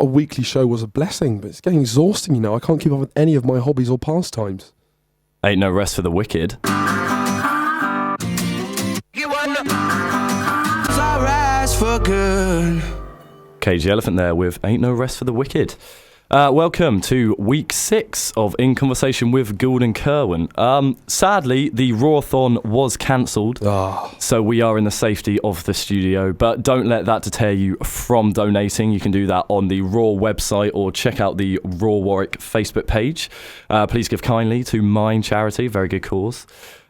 a weekly show was a blessing, but it's getting exhausting, I can't keep up with any of my hobbies or pastimes. Ain't no rest for the wicked. For good. Cage the Elephant there with Ain't No Rest for the Wicked. Welcome to week 6 of In Conversation with Gould and Kirwan. Sadly, the Rawathon was cancelled, so we are in the safety of the studio, but don't let that deter you from donating. You can do that on the Raw website or check out the Raw Warwick Facebook page. Please give kindly to Mine Charity, very good cause.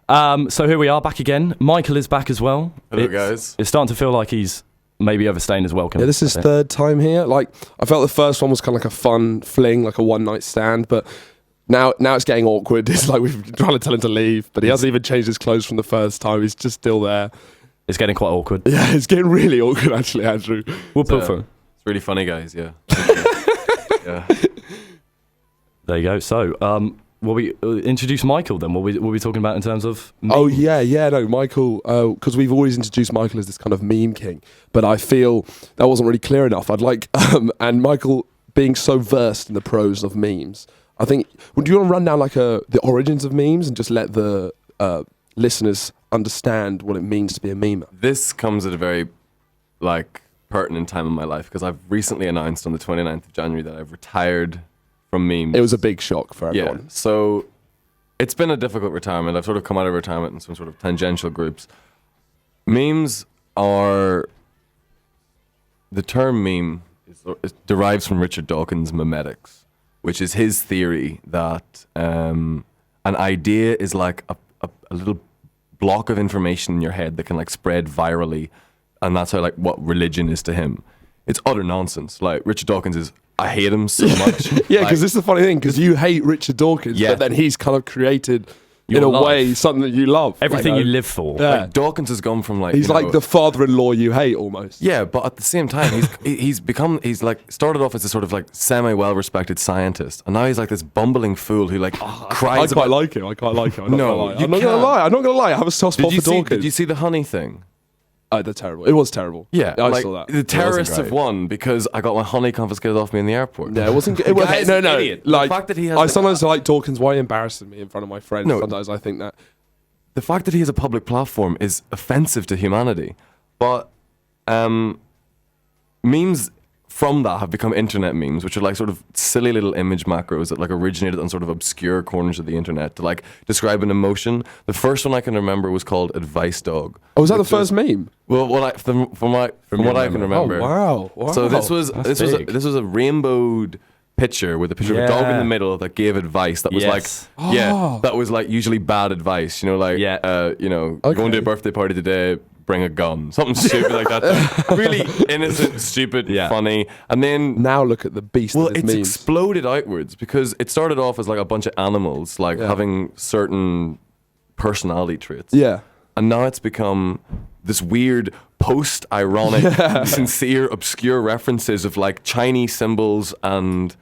So here we are, back again. Michael is back as well. Hello, guys. It's starting to feel like he's maybe overstaying his welcome. Yeah, this is third time here. Like, I felt the first one was kind of like a fun fling, like a one-night stand, but now it's getting awkward. It's like we've been trying to tell him to leave, but he hasn't even changed his clothes from the first time. He's just still there. It's getting quite awkward. Yeah, it's getting really awkward, actually, Andrew. We'll put for it. It's really funny, guys, yeah. Yeah. There you go. So, will we introduce Michael then? What we talking about in terms of memes? Oh, no, Michael, because we've always introduced Michael as this kind of meme king, but I feel that wasn't really clear enough. I'd like, and Michael being so versed in the prose of memes, I think, do you want to run down like the origins of memes and just let the listeners understand what it means to be a memer? This comes at a very, pertinent time in my life, because I've recently announced on the 29th of January that I've retired from memes. It was a big shock for everyone. Yeah, so it's been a difficult retirement. I've sort of come out of retirement in some sort of tangential groups. Memes are... The term meme derives from Richard Dawkins' memetics, which is his theory that an idea is like a little block of information in your head that can like spread virally, and that's how like what religion is to him. It's utter nonsense. Like, Richard Dawkins is... I hate him so much. Yeah, because this is the funny thing, because you hate Richard Dawkins, but then he's kind of created, in a way, something that you love. Everything you live for. Yeah. Like, Dawkins has gone from like... He's like the father-in-law you hate, almost. Yeah, but at the same time, he's started off as a sort of like semi-well-respected scientist, and now he's like this bumbling fool who like cries I quite like him. I'm not gonna lie. I have a soft spot for Dawkins. Did you see the honey thing? Oh, they're terrible. It was terrible. Yeah, I saw that. The terrorists have won because I got my honey confiscated off me in the airport. Yeah, it wasn't good. Guy's an idiot. Like, the fact that he has I sometimes like Dawkins. Why embarrassing me in front of my friends? No. Sometimes I think that. The fact that he has a public platform is offensive to humanity. But memes from that have become internet memes, which are like sort of silly little image macros that like originated on sort of obscure corners of the internet to like describe an emotion. The first one I can remember was called Advice Dog. Oh, was that the first meme? Well, from what I can remember. Oh, wow. So this was a rainbowed picture with a picture of a dog in the middle that gave advice that was that was like usually bad advice. Going to a birthday party today, bring a gun, something stupid like that. Really innocent, stupid, funny. And then now look at the beast. Well, of his it's memes. exploded outwards because it started off as like a bunch of animals like having certain personality traits. Yeah. And now it's become this weird post-ironic, sincere, obscure references of like Chinese symbols and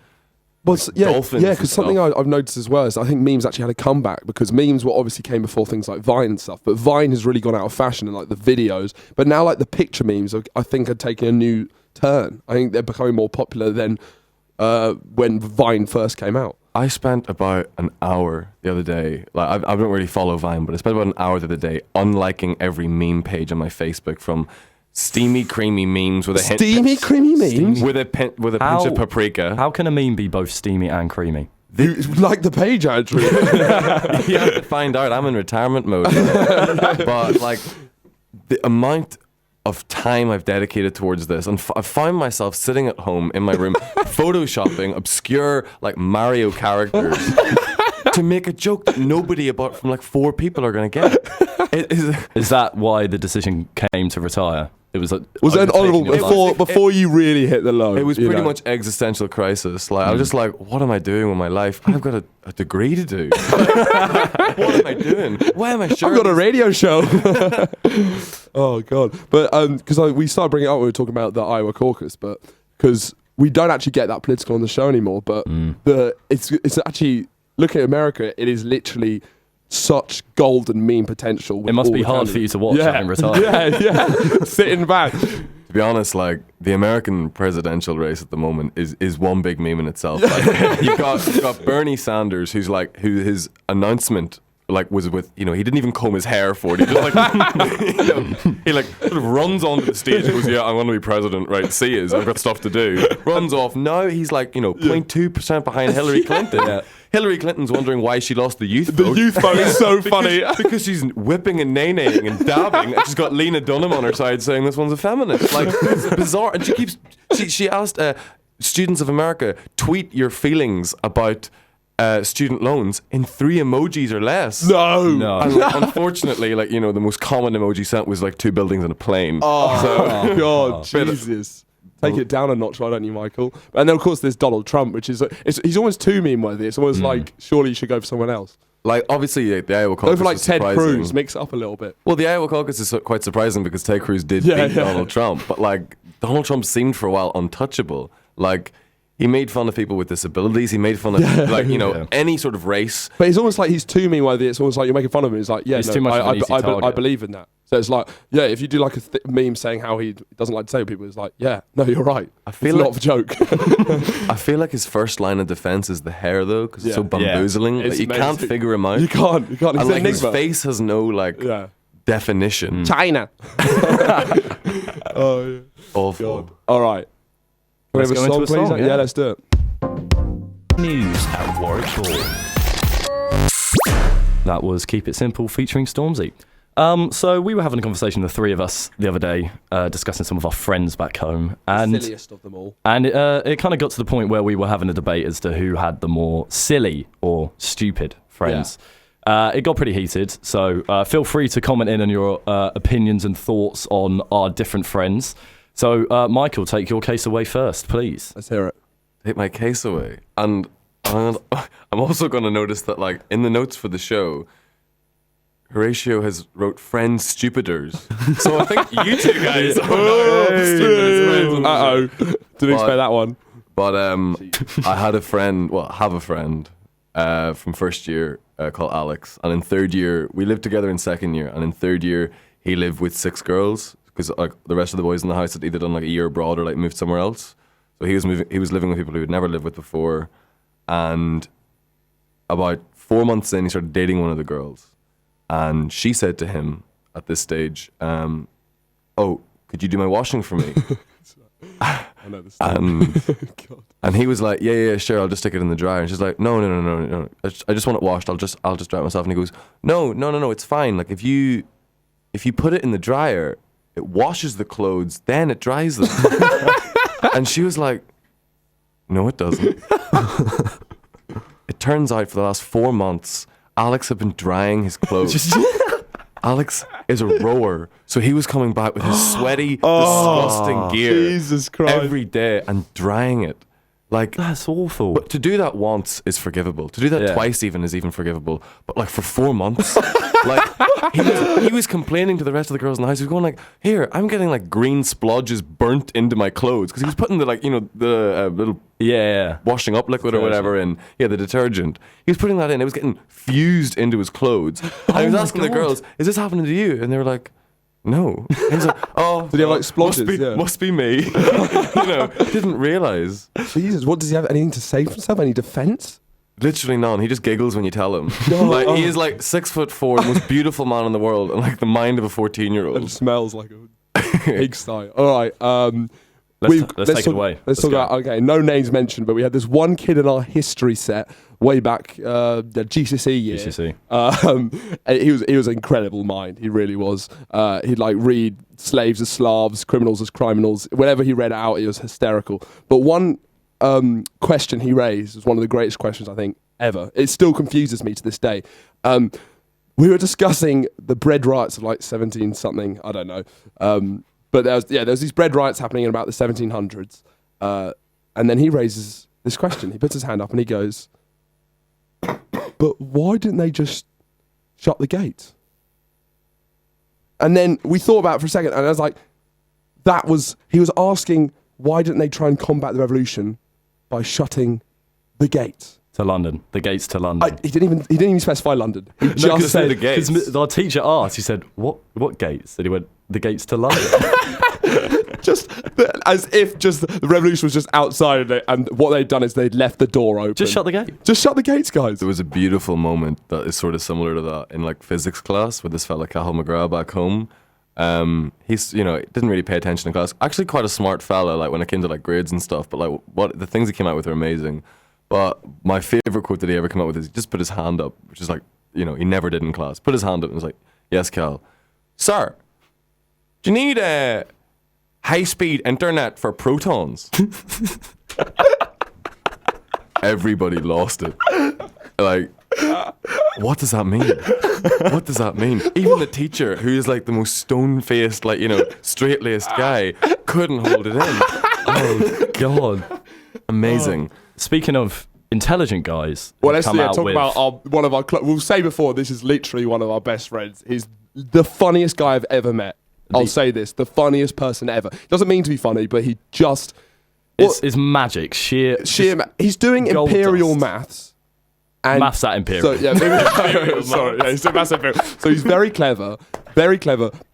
dolphins. Yeah, because something I've noticed as well is I think memes actually had a comeback, because memes obviously came before things like Vine and stuff, but Vine has really gone out of fashion in like the videos. But now like the picture memes, I think, are taking a new turn. I think they're becoming more popular than when Vine first came out. I spent about an hour the other day, like I don't really follow Vine, but I spent about an hour the other day unliking every meme page on my Facebook, from steamy, creamy memes with a hint. Steamy, creamy memes? With a pinch of paprika. How can a meme be both steamy and creamy? You like the page, Andrew? You have to find out. I'm in retirement mode. But like the amount of time I've dedicated towards this, and I found myself sitting at home in my room photoshopping obscure like Mario characters to make a joke that nobody apart from like 4 people are going to get. Is that why the decision came to retire? It was it an honourable before you really hit the low? It was pretty much existential crisis. Like I was just like, what am I doing with my life? I've got a degree to do. What am I doing? Why am I sure? I've got a radio show. Oh god! But because we started bringing it up when we were talking about the Iowa caucus, but because we don't actually get that political on the show anymore. But it's actually, looking at America, it is literally such golden meme potential. It must be hard for you to watch having retired. Yeah, sitting back. To be honest, like the American presidential race at the moment is one big meme in itself. Like, you've got Bernie Sanders, who his announcement was with, he didn't even comb his hair for it. He just he sort of runs onto the stage and goes, yeah, I want to be president, right? See yous, I've got stuff to do. Runs off. Now he's 0.2% behind Hillary Clinton. Yeah. Hillary Clinton's wondering why she lost the youth vote. The youth vote is so funny. Because she's whipping and nay-naying and dabbing, and she's got Lena Dunham on her side saying this one's a feminist. Like, it's bizarre. And she asked students of America, tweet your feelings about student loans in 3 emojis or less. No. And, unfortunately, the most common emoji sent was 2 buildings and a plane. Oh, God, Jesus. Take it down a notch, why don't you, Michael? And then, of course, there's Donald Trump, which is he's almost too meme-worthy. It's almost like, surely you should go for someone else. Obviously, the Iowa caucus go for is Ted surprising. Cruz, mix it up a little bit. Well, the Iowa caucus is quite surprising because Ted Cruz did beat Donald Trump, but Donald Trump seemed for a while untouchable. He made fun of people with disabilities. He made fun of any sort of race. But it's almost like he's too meme-worthy. It's almost like you're making fun of him. It's like, yeah, he's too much of an easy target. I believe in that. So it's like, yeah, if you do like a meme saying how he doesn't like to say people, it's like, yeah, no, you're right. I feel it's not a joke. I feel like his first line of defense is the hair, though, because it's so bamboozling. It's you can't figure him out. You can't. He's and his face has no definition. China. Oh, yeah. Awful. God. All right. Let's go into a song, please? Yeah, let's do it. News at Warwick Hall. That was Keep It Simple featuring Stormzy. So we were having a conversation, the 3 of us, the other day, discussing some of our friends back home. And the silliest of them all. And it kind of got to the point where we were having a debate as to who had the more silly or stupid friends. Yeah. It got pretty heated, so feel free to comment in on your opinions and thoughts on our different friends. So, Michael, take your case away first, please. Let's hear it. Take my case away. And I'm also going to notice that, in the notes for the show, Horatio has wrote friends stupiders. So I think you 2 guys are not stupid. Uh-oh. Didn't expect that one. But I had a friend, have a friend from first year called Alex. And in third year, we lived together in second year. And in third year, he lived with 6 girls. Because the rest of the boys in the house had either done a year abroad or moved somewhere else. So he was living with people he had never lived with before. And about 4 months in, he started dating one of the girls. And she said to him at this stage, oh, could you do my washing for me? I know this God. And he was like, yeah, sure, I'll just stick it in the dryer. And she's like, no. I just want it washed. I'll just dry it myself. And he goes, no, it's fine. If you put it in the dryer, it washes the clothes, then it dries them. And she was like, no, it doesn't. It turns out for the last 4 months, Alex had been drying his clothes. Alex is a rower, so he was coming back with his sweaty, disgusting gear Jesus Christ. every day and drying it. That's awful. But to do that once is forgivable. To do that twice is even forgivable. But for 4 months, he was complaining to the rest of the girls in the house. He was going here, I'm getting green splodges burnt into my clothes because he was putting the little washing up liquid or whatever in. Yeah, the detergent. He was putting that in. It was getting fused into his clothes. And he was asking the girls, "Is this happening to you?" And they were like, no. And he's like, oh, did he have splodges? Must be me. Didn't realise. Jesus, what does he have? Anything to say for himself? Any defence? Literally none. He just giggles when you tell him. He is 6'4", the most beautiful man in the world, and the mind of a 14-year-old. And smells like a pigsty. All right. Let's take it away. Let's talk about, okay, no names mentioned, but we had this one kid in our history set way back, the GCSE year. GCSE. He was an incredible mind. He really was. He'd read slaves as Slavs, criminals as criminals. Whenever he read it out, it was hysterical. But one question he raised was one of the greatest questions I think ever. It still confuses me to this day. We were discussing the bread riots of 17 something, I don't know. But there was these bread riots happening in about the 1700s. And then he raises this question. He puts his hand up and he goes, but why didn't they just shut the gates? And then we thought about it for a second, and I was like, he was asking, why didn't they try and combat the revolution by shutting the gates? To London. The gates to London. He didn't even specify London. He just said the gates. Our teacher asked, he said, what gates? And he went, the gates to London. as if just the revolution was just outside of it, and what they'd done is they'd left the door open. Just shut the gate. Just shut the gates, guys. There was a beautiful moment that is sort of similar to that in like physics class with this fella Cathal McGrath back home. He's didn't really pay attention in class. Actually, quite a smart fella. Like when it came to like grades and stuff, but like what the things he came out with are amazing. But my favorite quote that he ever came out with is he just put his hand up, which is like he never did in class. Put his hand up and was like, "Yes, Cal, sir, do you need a high-speed internet for protons?" Everybody lost it. Like, what does that mean? What does that mean? Even the teacher, who is like the most stone-faced, like, straight-laced guy, couldn't hold it in. Oh, God. Amazing. Speaking of intelligent guys, Well, let's come out talk with- about one of our. We'll say before, this is literally one of our best friends. He's the funniest guy I've ever met. I'll say this: the funniest person ever. Doesn't mean to be funny, but he just. It's magic. Sheer. He's doing gold imperial dust. maths. And Maths at Imperial. So, yeah, sorry, yeah, he's maths at Imperial. So he's very clever,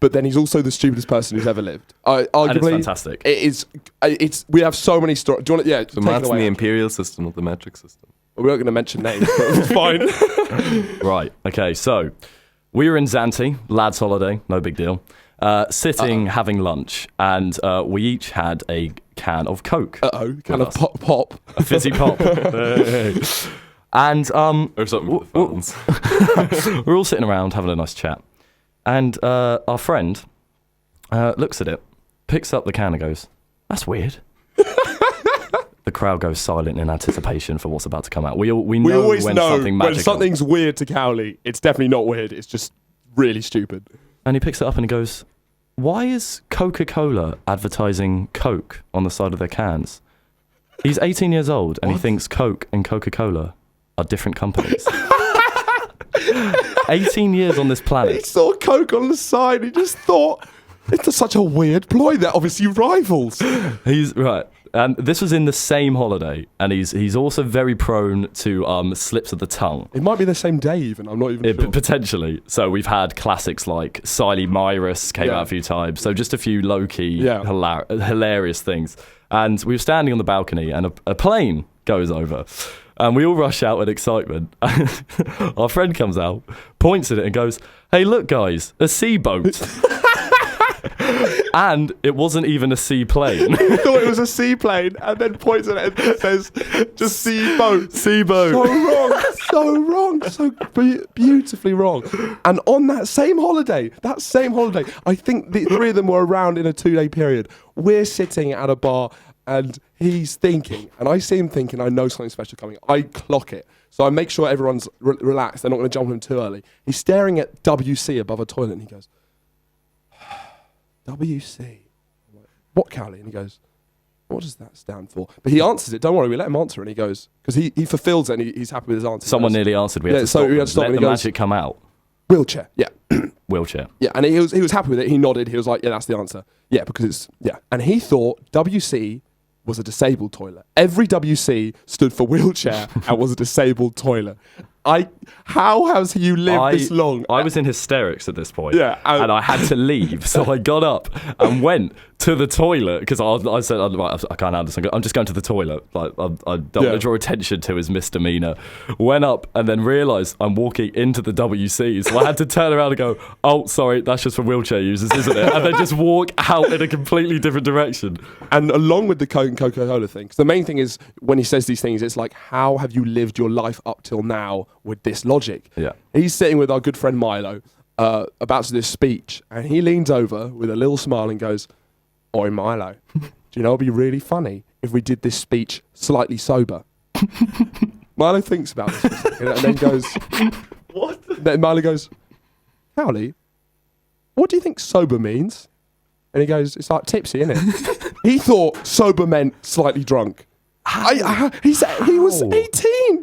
but then he's also the stupidest person who's ever lived. Arguably, And it's fantastic. It is. We have so many stories. Do you want to? Yeah. So take it maths in away. the imperial system, not the metric system. We're not going to mention names, but it's fine. Right. Okay. So we were in Zante, lads' holiday, no big deal. Sitting, having lunch, and we each had a can of Coke. Kind of pop. A fizzy pop. And Or something with the fountains. we're all sitting around having a nice chat. And our friend looks at it, picks up the can and goes, "That's weird." The crowd goes silent in anticipation for what's about to come out. We know always when know something when magical. something's weird to Cowley. It's definitely not weird. It's just really stupid. And he picks it up and he goes, "Why is Coca-Cola advertising Coke on the side of their cans?" He's 18 years old and he thinks Coke and Coca-Cola are different companies. 18 years on this He planet. saw Coke on the side. He just thought, it's such a weird ploy. They're obviously rivals. He's right. And this was in the same holiday. And he's also very prone to slips of the tongue. It might be the same day even. I'm not even sure. Potentially. So we've had classics like Siley Myrus came out a few times. So just a few low-key, hilarious things. And we were standing on the balcony and a plane goes over. And we all rush out in excitement. Our friend comes out, points at it and goes, "Hey, look, guys, a sea boat." And it wasn't even a seaplane. He thought it was a seaplane and then points at it and says, just sea boat. Sea boat. So wrong, so beautifully wrong. And on that same holiday, I think the three of them were around in a 2-day period. We're sitting at a bar and he's thinking, and I see him thinking, I know something special coming. I clock it. So I make sure everyone's relaxed. They're not going to jump on him too early. He's staring at WC above a toilet and he goes, WC. I'm like, "What, Cowley?" And he goes, "What does that stand for?" But he answers it. Don't worry, we let him answer. And he goes, because he fulfills it and he's happy with his answer. Someone nearly answered. We had to stop. we had to stop. Let And the he goes, magic come out. "Wheelchair." Yeah. Wheelchair. Yeah. And he was happy with it. He nodded. He was like, "Yeah, that's the answer." Yeah, because it's, yeah. And he thought WC was a disabled toilet. Every WC stood for wheelchair and was a disabled toilet. How has you lived this long? I was in hysterics at this point. Yeah, and I had to leave. So I got up and went to the toilet because I said, I can't understand. I'm just going to the toilet. Like I don't want to draw attention to his misdemeanor. Went up and then realised I'm walking into the WC. So I had to turn around and go, "Oh, sorry, that's just for wheelchair users, isn't it?" And then just walk out in a completely different direction. And along with the Coke and Coca-Cola thing, 'cause the main thing is when he says these things, it's like, how have you lived your life up till now with this logic? Yeah. He's sitting with our good friend Milo, about to do this speech, and he leans over with a little smile and goes, "Oi, Milo, do you know it'd be really funny if we did this speech slightly sober?" Milo thinks about this for a second and then goes, "What?" Then Milo goes, "Cowley, what do you think sober means?" And he goes, "It's like tipsy, isn't it?" He thought sober meant slightly drunk. He said he was 18.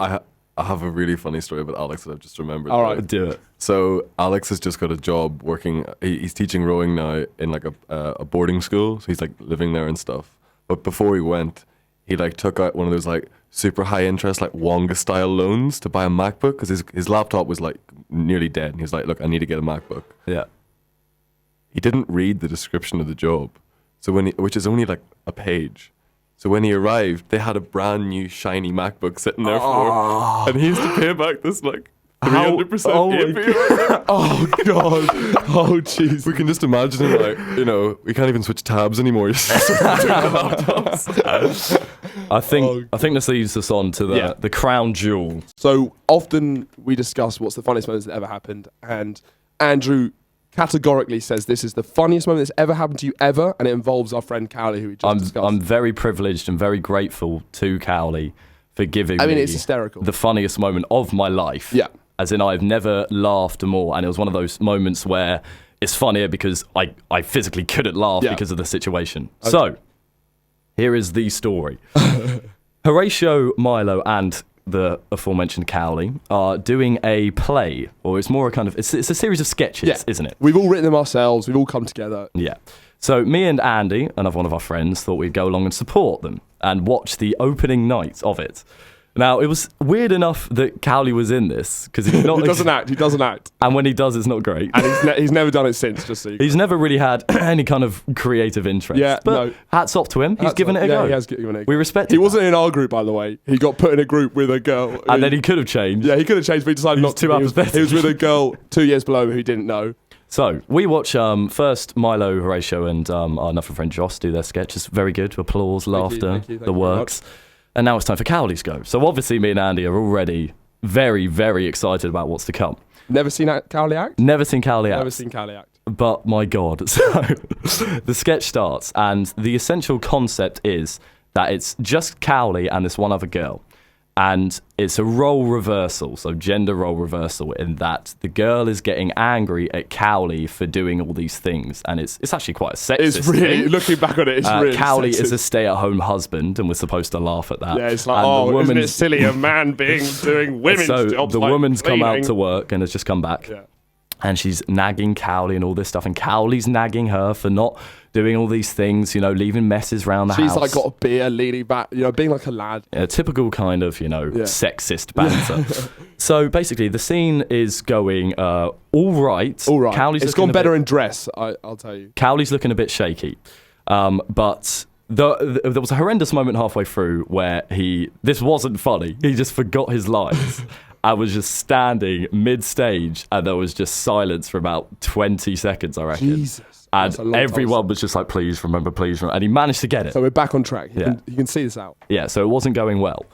I have a really funny story about Alex that I've just remembered. All right. Do it. So Alex has just got a job working. He's teaching rowing now in like a boarding school. So he's like living there and stuff. But before he went, he like took out one of those like super high interest like Wonga style loans to buy a MacBook because his laptop was like nearly dead. And he was like, "Look, I need to get a MacBook." Yeah. He didn't read the description of the job. So which is only like a page. So when he arrived, they had a brand new shiny MacBook sitting there for him, and he used to pay back this like 300% APR. Oh god! Oh jeez! We can just imagine him like, we can't even switch tabs anymore. I think this leads us on to the crown jewel. So often we discuss what's the funniest moment that ever happened, and Andrew categorically says this is the funniest moment that's ever happened to you ever, and it involves our friend Cowley, who we just discussed. I'm very privileged and very grateful to Cowley for giving me it's hysterical. The funniest moment of my life. Yeah. As in, I've never laughed more, and it was one of those moments where it's funnier because I physically couldn't laugh because of the situation. Okay. So, here is the story. Horatio, Milo, and the aforementioned Cowley are doing a play, or it's more a kind of, it's a series of sketches, isn't it? We've all written them ourselves, we've all come together. Yeah. So me and Andy, another one of our friends, thought we'd go along and support them and watch the opening night of it. Now, it was weird enough that Cowley was in this, because he's not... He doesn't act. And when he does, it's not great. And he's never done it since, just so you He's never really had any kind of creative interest. Yeah, but hats off to him. He's given it a go. He has given it a go. We respect He it. wasn't in our group, by the way. He got put in a group with a girl. And then he could have changed. Yeah, he could have changed, but he decided not to. He was with a girl 2 years below him who didn't know. So, we watch first Milo, Horatio, and our another friend Joss do their sketch. It's very good. Applause, laughter, the works. And now it's time for Cowley's go. So obviously me and Andy are already very, very excited about what's to come. Never seen Cowley act? Never seen Cowley act. Never seen Cowley act. But my God. So the sketch starts, and the essential concept is that it's just Cowley and this one other girl. And it's a role reversal, so gender role reversal, in that the girl is getting angry at Cowley for doing all these things. And it's actually quite a sexist It's really, thing. looking back on it, it's really Cowley sexist. is a stay-at-home husband, and we're supposed to laugh at that. Yeah, it's like, isn't it silly, a man doing women's jobs? So the like woman's cleaning. come out to work and has just come back. Yeah. And she's nagging Cowley and all this stuff. And Cowley's nagging her for not doing all these things, leaving messes around the house. She's like got a beer, leaning back, being like a lad. A typical kind of, sexist banter. So basically, the scene is going all right. All right. Cowley's it's gone better in dress, I'll tell you. Cowley's looking a bit shaky. But there was a horrendous moment halfway through where this wasn't funny. He just forgot his lines. I was just standing mid-stage, and there was just silence for about 20 seconds, I reckon. Jesus. And everyone was just like, please remember. And he managed to get it. So we're back on track. You can see this out. Yeah, so it wasn't going well.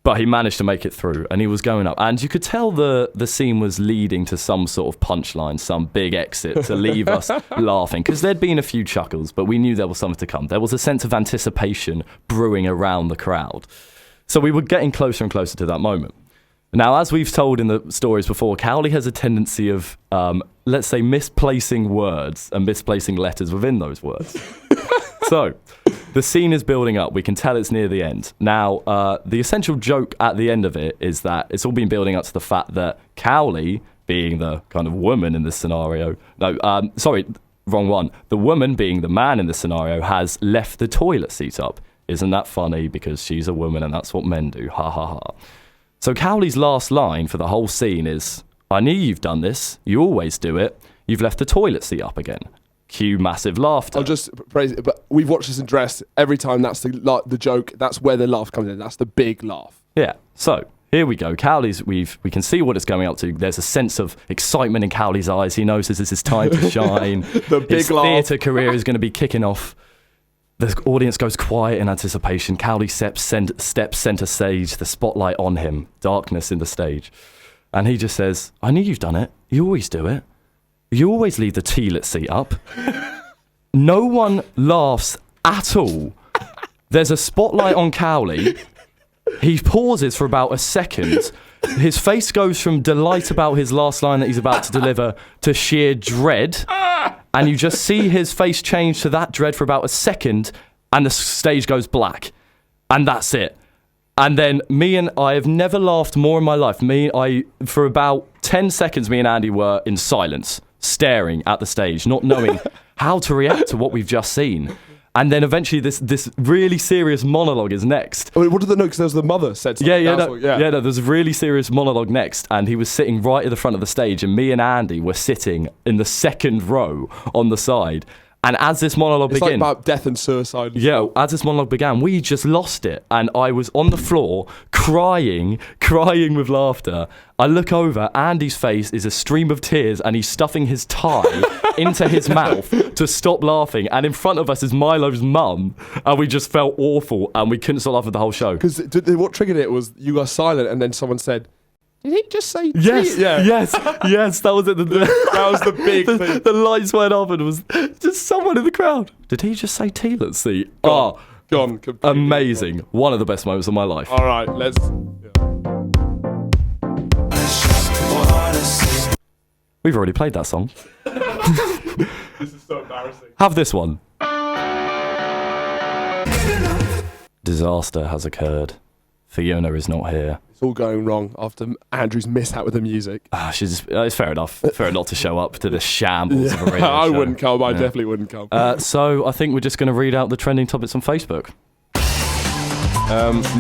But he managed to make it through, and he was going up. And you could tell the scene was leading to some sort of punchline, some big exit to leave us laughing. Because there'd been a few chuckles, but we knew there was something to come. There was a sense of anticipation brewing around the crowd. So we were getting closer and closer to that moment. Now, as we've told in the stories before, Cowley has a tendency of, let's say, misplacing words and misplacing letters within those words. So, the scene is building up. We can tell it's near the end. Now, the essential joke at the end of it is that it's all been building up to the fact that Cowley, being the kind of woman in this scenario... wrong one. The woman, being the man in this scenario, has left the toilet seat up. Isn't that funny? Because she's a woman and that's what men do. Ha, ha, ha. So Cowley's last line for the whole scene is, I knew you've done this. You always do it. You've left the toilet seat up again. Cue massive laughter. I'll just praise it, but we've watched this in dress. Every time that's the joke, that's where the laugh comes in. That's the big laugh. Yeah, so here we go. Cowley's, we can see what it's going up to. There's a sense of excitement in Cowley's eyes. He knows this is his time to shine. His theatre career is going to be kicking off. The audience goes quiet in anticipation. Cowley steps centre stage, the spotlight on him, darkness in the stage. And he just says, I knew you've done it. You always do it. You always leave the toilet seat up. No one laughs at all. There's a spotlight on Cowley. He pauses for about a second. His face goes from delight about his last line that he's about to deliver to sheer dread. And you just see his face change to that dread for about a second, and the stage goes black. And that's it. And then I have never laughed more in my life. For about 10 seconds, me and Andy were in silence, staring at the stage, not knowing how to react to what we've just seen. And then eventually this really serious monologue is next. Oh, what did the note? Because there was the mother said something. No, there's a really serious monologue next, and he was sitting right at the front of the stage, and me and Andy were sitting in the second row on the side, And as this monologue It's like began, about death and suicide. yeah, as this monologue began, we just lost it. And I was on the floor crying with laughter. I look over, Andy's face is a stream of tears and he's stuffing his tie into his mouth to stop laughing. And in front of us is Milo's mum. And we just felt awful and we couldn't stop laughing the whole show. Because what triggered it was you were silent and then someone said, did he just say Yes, yeah. yes, that was it. That was the big thing. The lights went up and it was just someone in the crowd. Did he just say tea? Let's see. Oh, Gone. Completely amazing. gone. One of the best moments of my life. All right, let's... We've already played that song. This is so embarrassing. Have this one. Disaster has occurred. Fiona is not here. It's all going wrong after Andrew's mishap with the music. It's fair enough. Fair not to show up to the shambles of a radio I show. wouldn't come. I definitely wouldn't come. So I think we're just going to read out the trending topics on Facebook.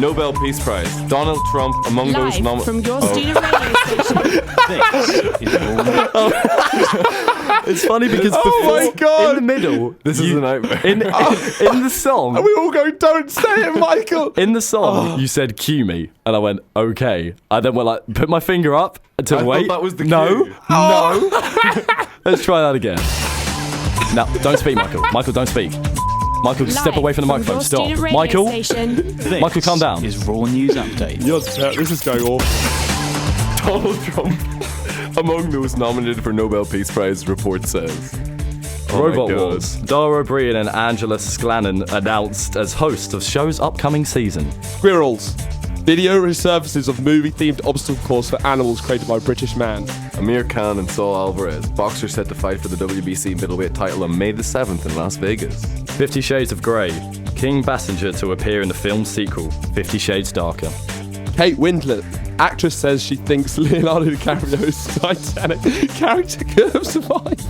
Nobel Peace Prize. Donald Trump among those Live from your student radio station. It's funny because my God. in the middle, This is a nightmare. in the song, And we all go, don't say it, Michael. in the song, you said cue me, and I went okay. I then went like put my finger up to I thought wait. that was the no, cue. no. Let's try that again. No, don't speak, Michael. Michael, don't speak. Michael, step Live away from the your microphone. Stop. student radio Michael, station. This Michael, calm down. is Raw News Update. This is going awful. Donald Trump among those nominated for Nobel Peace Prize, report says. Oh my Robot God. Wars. Dara O'Brien and Angela Sclannon announced as hosts of show's upcoming season. Squirrels. Video resurfaces of movie-themed obstacle course for animals created by a British man. Amir Khan and Saul Alvarez, boxers set to fight for the WBC middleweight title on May the 7th in Las Vegas. 50 Shades of Grey. King Bassinger to appear in the film sequel, 50 Shades Darker. Kate Winslet. Actress says she thinks Leonardo DiCaprio's Titanic character could have survived.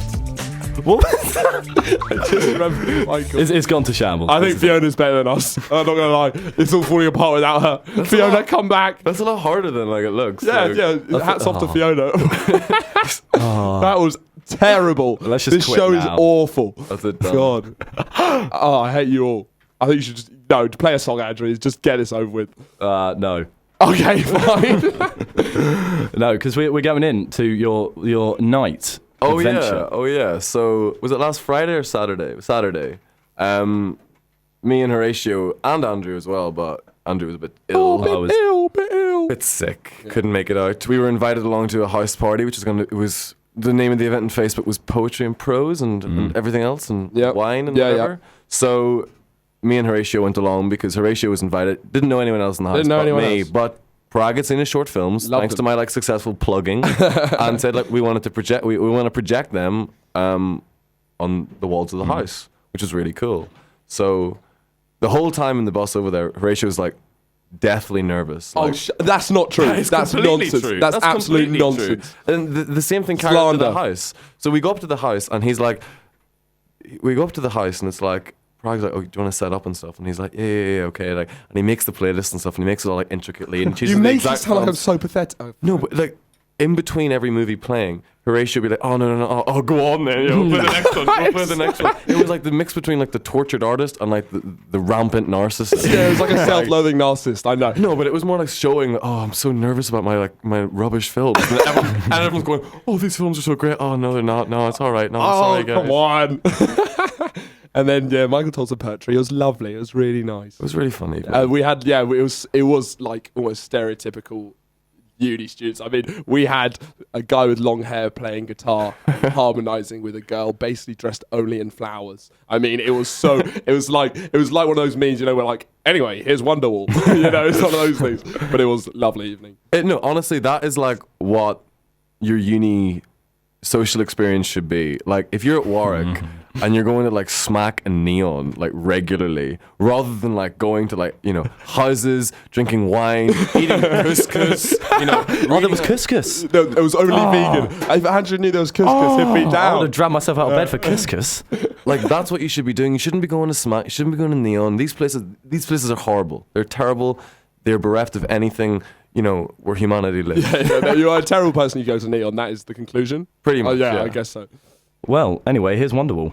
What? I just remember Michael. It's gone to shambles. I think Fiona's better than us. I'm not gonna lie. It's all falling apart without her. Fiona, come back. That's a lot harder than like it looks. Yeah, Like, yeah. Hats off to Fiona. That was terrible. Let's just this quit show is now. awful. That's it done. God. Oh, I hate you all. I think you should just to play a song, Andrew. Just get this over with. No. Okay, fine. No, because we're going into your night adventure. Oh yeah. So was it last Friday or Saturday? It was Saturday. Me and Horatio and Andrew as well, but Andrew was a bit ill. Bit ill. Bit sick. Couldn't make it out. We were invited along to a house party, which was the name of the event on Facebook was Poetry and Prose and everything else and Yep. wine and Yeah, whatever. So me and Horatio went along because Horatio was invited. Didn't know anyone else in the house Didn't know but anyone me. else. But Prague had seen his short films, Loved thanks to them. my successful plugging, and said we wanted to project. We want to project them on the walls of the house, which was really cool. So the whole time in the bus over there, Horatio was deathly nervous. Oh, that's not true. That is That's completely nonsense. true. That's absolute completely nonsense. true. And the same thing carried on to the Slander. house. So we go up to the house, and he's like, we go up to the house, and it's like, Prague's like, oh, do you want to set up and stuff? And he's like, yeah, okay. And he makes the playlist and stuff, and he makes it all intricately. And chooses You the make it exact sound like I'm films. so pathetic. Oh, No, but in between every movie playing, Horatio would be like, oh, no, oh, go on then, we'll play the next one, we'll play the next one. It was the mix between the tortured artist and the rampant narcissist. Yeah, it was like a self-loathing narcissist. I know. No, but it was more showing, oh, I'm so nervous about my rubbish films. And everyone's going, oh, these films are so great. Oh, no, they're not. No, it's all right. No, sorry, guys. Come on. And then Michael told some poetry. It was lovely. It was really nice. It was really funny. We had it was almost stereotypical uni students. I mean, we had a guy with long hair playing guitar, harmonizing with a girl basically dressed only in flowers. I mean, it was like one of those memes, where anyway, here's Wonderwall. It's one of those things. But it was a lovely evening. No, honestly, that is what your uni social experience should be. If you're at Warwick and you're going to smack and neon regularly, rather than going to houses, drinking wine, eating couscous, Oh, there was couscous. No, it was only vegan. If Andrew knew there was couscous, he'd be I would down. have dragged myself out of bed for couscous. that's what you should be doing. You shouldn't be going to smack. You shouldn't be going to neon. These places are horrible. They're terrible. They're bereft of anything where humanity lives. No, you are a terrible person. You go to neon. That is the conclusion. Pretty much. Yeah, I guess so. Well, anyway, here's Wonderwall.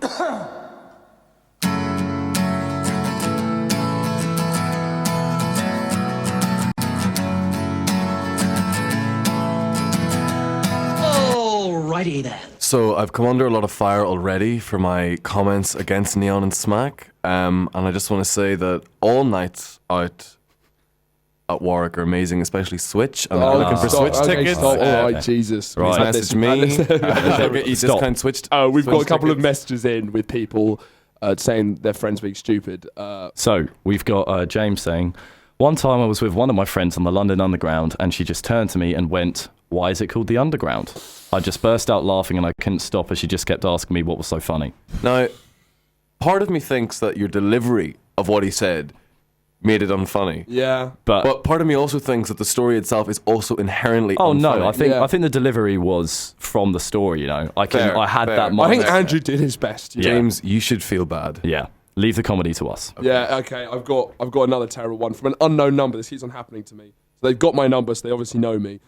righty then. So I've come under a lot of fire already for my comments against Neon and Smack, and I just want to say that all nights out at Warwick are amazing, especially Switch. I'm looking for Switch tickets. All right, Jesus. Right. Message me. You just can't switch. We've got a couple of tickets. messages in with people saying their friends being stupid. So we've got James saying, one time I was with one of my friends on the London Underground and she just turned to me and went, "Why is it called the Underground?" I just burst out laughing and I couldn't stop as she just kept asking me what was so funny. Now, part of me thinks that your delivery of what he said made it unfunny. Yeah. But part of me also thinks that the story itself is also inherently Oh unfunny. no, Yeah. I think the delivery was from the story, you know. I Fair, had fair. that I moment. think Andrew did his best. Yeah. James, you should feel bad. Yeah. Leave the comedy to us. Yeah, okay. I've got another terrible one from an unknown number. This keeps on happening to me. So they've got my number, so they obviously know me.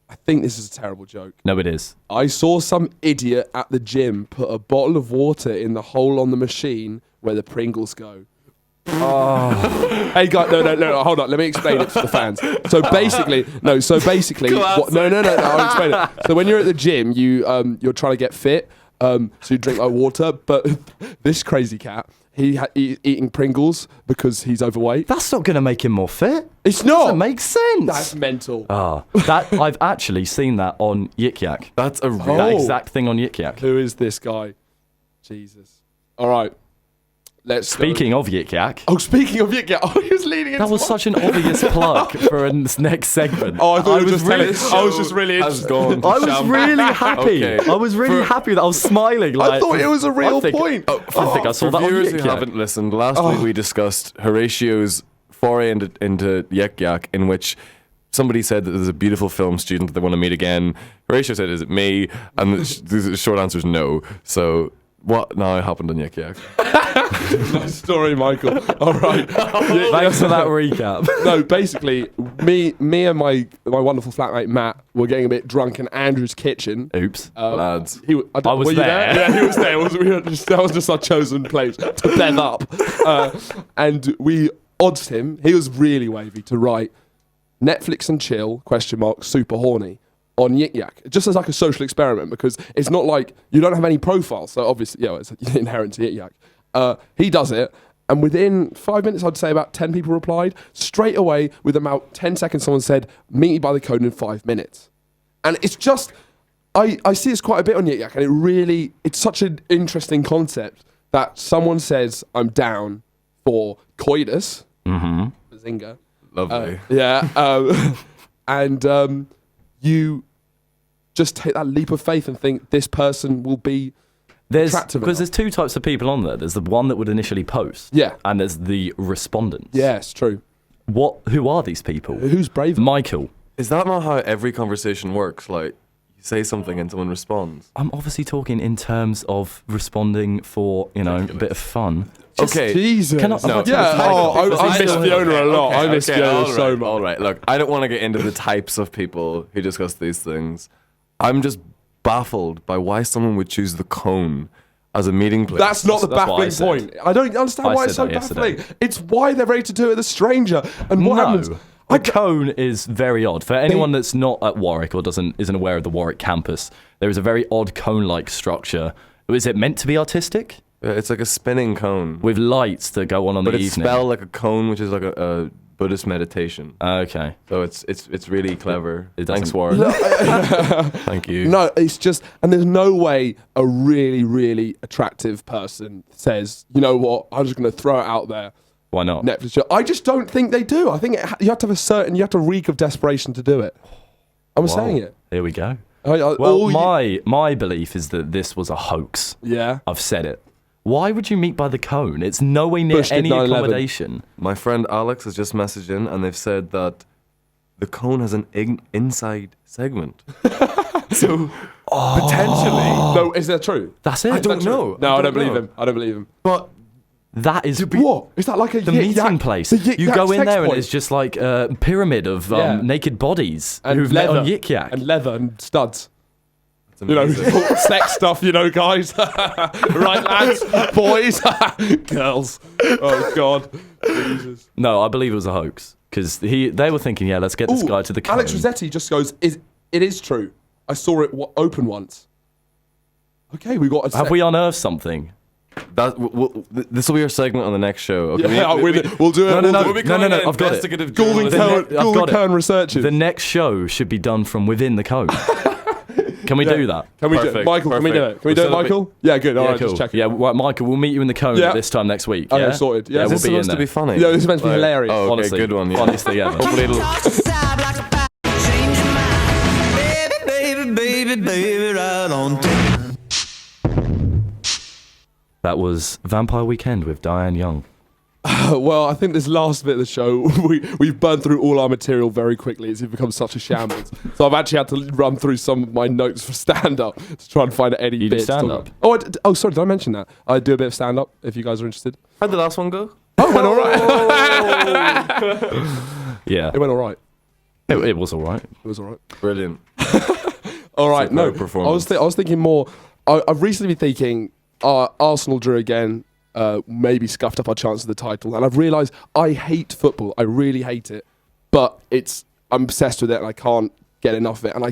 I think this is a terrible joke. No, it is. I saw some idiot at the gym put a bottle of water in the hole on the machine where the Pringles go. Hey guys, no, hold on. Let me explain it to the fans. So basically, I'll explain it. So when you're at the gym, you're trying to get fit, so you drink like water. But this crazy cat, he's eating Pringles because he's overweight. That's not going to make him more fit. It's not. Doesn't make sense. That's mental. That I've actually seen that on Yik Yak. That's a That Oh. exact thing on Yik Yak. Who is this guy? Jesus. All right. Let's Speaking of Yik Yak, speaking of Yik Yak, he was leaning into that was such an obvious plug for a next segment. I thought you were was just really, I was just really has interested. gone to I was shambles. really happy. Okay. I was really happy that I was smiling. Like, I thought it was a real point. I think I saw For that on viewers Yik who Yak. haven't listened, last week we discussed Horatio's foray into Yik Yak, in which somebody said that there's a beautiful film student that they want to meet again. Horatio said, "Is it me?" And the short answer is no. So what now happened on Yik Yak? Nice story, Michael. All right. Thanks for that recap. No, basically, me and my wonderful flatmate Matt were getting a bit drunk in Andrew's kitchen. Oops. Lads. I was were you there. Yeah, he was there. That was just our chosen place to bed up. And we oddsed him. He was really wavy to write Netflix and chill, ? Super horny on Yik Yak. Just as like a social experiment, because it's not like you don't have any profile. So obviously, it's inherent to Yik Yak. He does it. And within 5 minutes, I'd say about 10 people replied. Straight away, with about 10 seconds, someone said, "Meet me by the code in 5 minutes." And it's just, I see this quite a bit on Yik Yak, and it's such an interesting concept that someone says, "I'm down for coitus." Mm-hmm. Bazinga. Lovely. And you just take that leap of faith and think this person will be attractive Because enough. there's two types of people on there. There's the one that would initially post. Yeah. And there's the respondents. Yeah, it's true. Who are these people? Who's brave? Michael. Is that not how every conversation works? Like, you say something and someone responds. I'm obviously talking in terms of responding for, a bit of fun. Okay. Jesus. Can I- No, Yeah. I miss Okay, Fiona a lot. I miss Fiona all so right, much. All right, look, I don't want to get into the types of people who discuss these things. I'm just baffled by why someone would choose the cone as a meeting place. That's not the That's what I baffling said. point. I don't understand I why it's said so that yesterday. baffling. It's why they're ready to do it with a stranger. And what happens? The cone is very odd. For anyone that's not at Warwick or isn't aware of the Warwick campus, there is a very odd cone-like structure. Is it meant to be artistic? It's like a spinning cone. With lights that go on but the it's evening. spelled like a cone, which is like a Buddhist meditation. Okay. So it's really clever. It Thanks, doesn't- Warren. Thank you. No, it's just, and there's no way a really, really attractive person says, "You know what? I'm just going to throw it out there." Why not? Netflix show. I just don't think they do. I think you have to have you have to reek of desperation to do it. I'm saying it. Here we go. Well, Well, my belief is that this was a hoax. yeah. I've said it. Why would you meet by the cone? It's nowhere near Bush did any 9/11. accommodation. My friend Alex has just messaged in, and they've said that the cone has an inside segment. So potentially, No, is that true? That's it. I don't know. No, I don't believe know. him. I don't believe him. But That is What? Is that like a the Yik meeting Yak- place. the Yik You Yak go in sex there and point? it's just like a pyramid of Yeah. naked bodies and who've leather met on Yik Yak. and leather and studs. it's You know, amazing. sex stuff. You know, guys. Right, lads, boys, girls. Oh God, Jesus. No, I believe it was a hoax because they were thinking, yeah, let's get this Ooh, guy to the cone. Alex Rossetti just goes, it is true. I saw it open once. Okay, we got. Have we unearthed something? This will be our segment on the next show. Okay? Yeah, we'll do it. No, We'll do it. no, I've got it. Investigative Gould and journalism. Kern researches. The next show should be done from within the code. Can we do that? Can we do it? Perfect, Michael, can we do it? Can we do it, Michael? Yeah, good. All right, cool. just check it. Yeah, right, Michael, we'll meet you in the code Yeah. this time next week. Okay, Yeah, sorted. Yeah. yeah Is we'll Is this be in supposed to there. be funny? Yeah, this is meant to be hilarious. Oh, okay, Honestly, good one. Yeah. Honestly, ever. Hopefully it'll. Toss aside like a bat, change your mind. Baby, right on through. That was Vampire Weekend with Diane Young. Well, I think this last bit of the show, we've burned through all our material very quickly as it becomes such a shambles. So I've actually had to run through some of my notes for stand-up to try and find any You do bits. to talk stand-up? about. Oh, sorry, did I mention that? I do a bit of stand-up, if you guys are interested. How'd the last one go? Oh, it went all right. Yeah, It went all right. it was all right. It was all right. Brilliant. All right, no. Superb performance. I was thinking more. I've recently been thinking Arsenal drew again. Maybe scuffed up our chance of the title, and I've realised I hate football. I really hate it, but I'm obsessed with it, and I can't get enough of it. And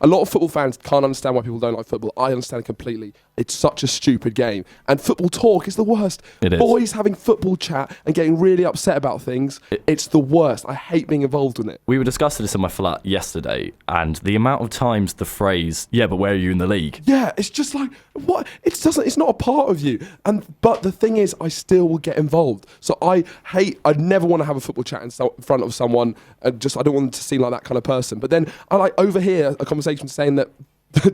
a lot of football fans can't understand why people don't like football. I understand it completely. It's such a stupid game, and football talk is the worst. It is. Boys having football chat and getting really upset about things. It's the worst. I hate being involved in it. We were discussing this in my flat yesterday, and the amount of times the phrase, yeah, but where are you in the league? Yeah, it's just like what it's not a part of you. But the thing is, I still will get involved. So I'd never want to have a football chat in front of someone, and I don't want them to seem like that kind of person. But then I overhear a conversation saying that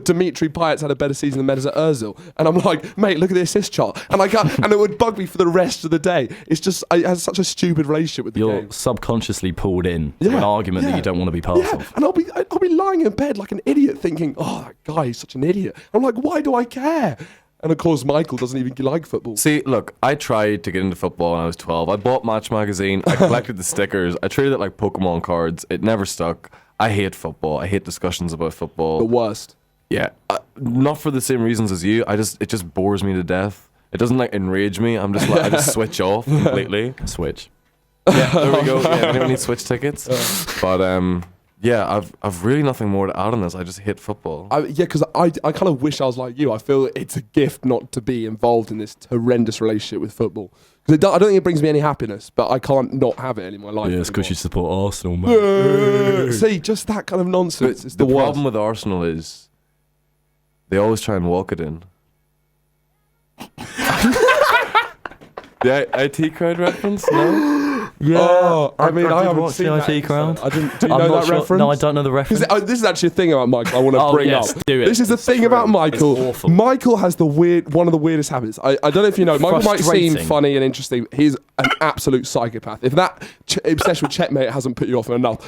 Dimitri Payet's had a better season than Mesut Ozil, and I'm like, mate, look at the assist chart, and and it would bug me for the rest of the day. It's just I have such a stupid relationship with the You're game. subconsciously pulled in to an argument that you don't want to be part of. And I'll be lying in bed like an idiot thinking, oh, that guy is such an idiot. I'm like, why do I care? And of course, Michael doesn't even like football. See, look, I tried to get into football when I was 12. I bought Match magazine. I collected the stickers. I treated it like Pokemon cards. It never stuck. I hate football. I hate discussions about football. The worst. Yeah, not for the same reasons as you. It just bores me to death. It doesn't like enrage me. I'm just like I just switch off completely. Switch. Yeah, there we go. Yeah, anyone need Switch tickets? But yeah, I've really nothing more to add on this. I just hate football. Because I kind of wish I was like you. I feel it's a gift not to be involved in this horrendous relationship with football. Because I don't think it brings me any happiness, but I can't not have it in my life. Yeah, it's because you support Arsenal, mate. See, just that kind of nonsense. It's The the worst. problem with Arsenal is they always try and walk it in. The IT crowd reference? No? Yeah, Oh, I mean, I did haven't watch seen the that IT crowd. episode. Do you I'm know not that sure. reference? No, I don't know the reference. This is actually a thing about Michael I want to Oh, bring yes, up. do it. This is the thing about Michael. It's awful. Michael has one of the weirdest habits. I don't know if you know. Michael might seem Frustrating. funny and interesting. He's an absolute psychopath. If that obsession with checkmate hasn't put you off enough,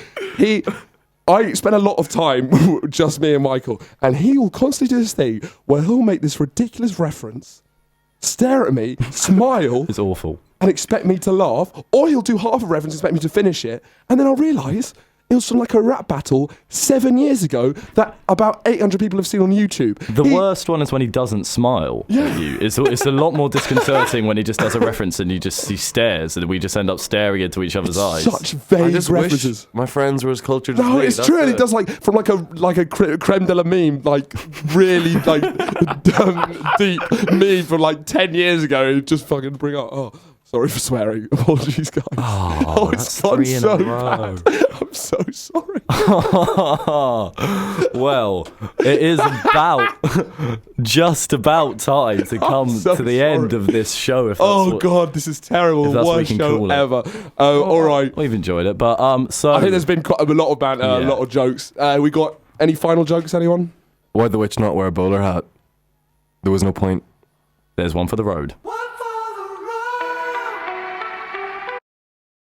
I spend a lot of time just me and Michael, and he will constantly do this thing where he'll make this ridiculous reference, stare at me, smile, It's awful. and expect me to laugh, or he'll do half a reference and expect me to finish it, and then I'll realise it was from like a rap battle 7 years ago that about 800 people have seen on YouTube. The worst one is when he doesn't smile at you. It's a lot more disconcerting when he just does a reference and he stares, and we just end up staring into each other's eyes. Such I vague just references. wish my friends were as cultured as No, me. it's That's true, and it. it does like from like a creme de la meme, like really like deep meme from like 10 years ago. It just fucking bring up. Oh, sorry for swearing. Apologies, guys. Oh, it's that's gone 3 in so a row. bad. I'm so sorry. Well, it is just about time to come so to the end of this show. If that's Oh what, God, this is terrible. if that's what we Worst can show call it. ever. All right. We've enjoyed it, but so I think there's been quite a lot of banter, a Yeah. lot of jokes. We got any final jokes, anyone? Why'd the witch not wear a bowler hat? There was no point. there's one for the road.